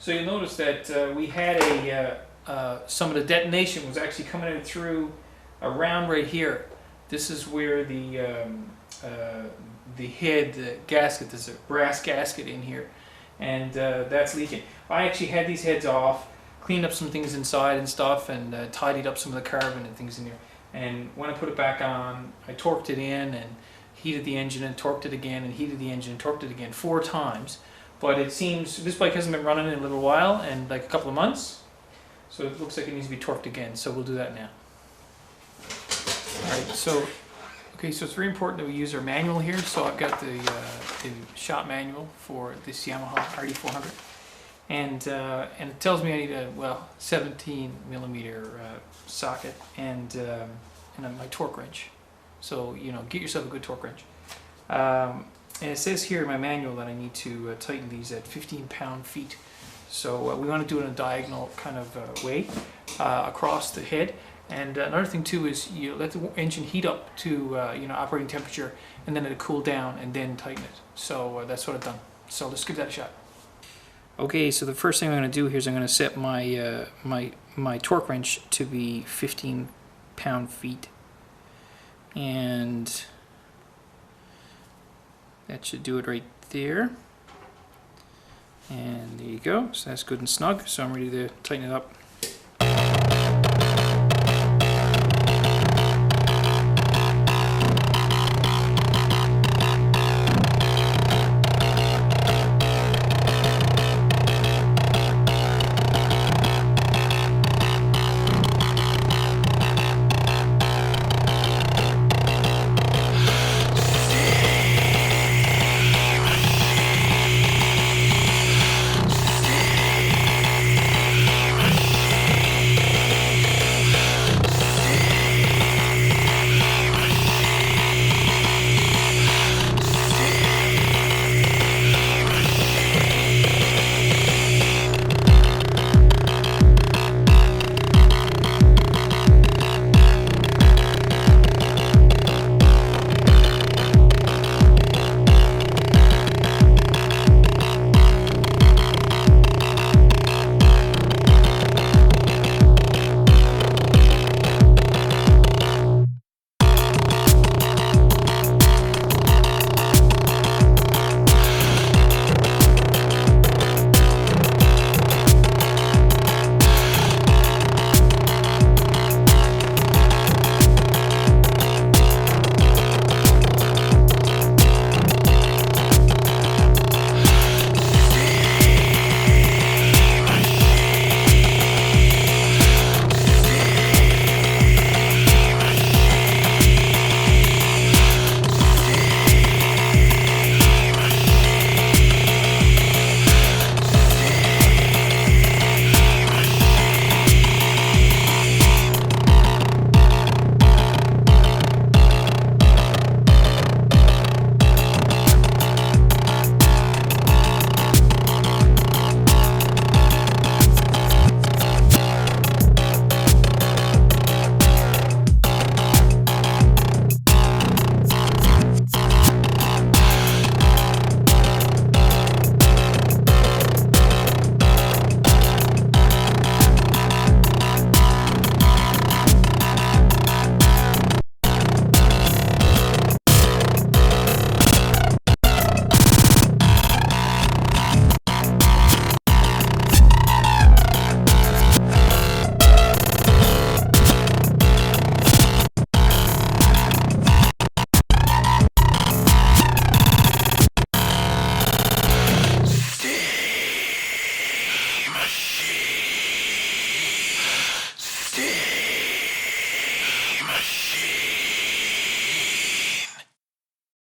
So you'll notice that we had some of the detonation was actually coming out through around right here. This is where the head, the gasket, there's a brass gasket in here, and that's leaking. I actually had these heads off, cleaned up some things inside and stuff, and tidied up some of the carbon and things in there. And when I put it back on, I torqued it in and heated the engine and torqued it again and heated the engine and torqued it again 4 times. But it seems this bike hasn't been running in a little while, and like a couple of months, so it looks like it needs to be torqued again. So we'll do that now. All right. So so it's very important that we use our manual here. So I've got the shop manual for this Yamaha RD400, and it tells me I need a 17 millimeter socket and my torque wrench. So get yourself a good torque wrench. And it says here in my manual that I need to tighten these at 15 pound-feet. So we want to do it in a diagonal kind of way across the head. And another thing too is you let the engine heat up to operating temperature, and then it'll cool down, and then tighten it. So that's what I've done. So let's give that a shot. Okay, so the first thing I'm going to do here is I'm going to set my my torque wrench to be 15 pound-feet, and that should do it right there. And there you go. So that's good and snug. So I'm ready to tighten it up.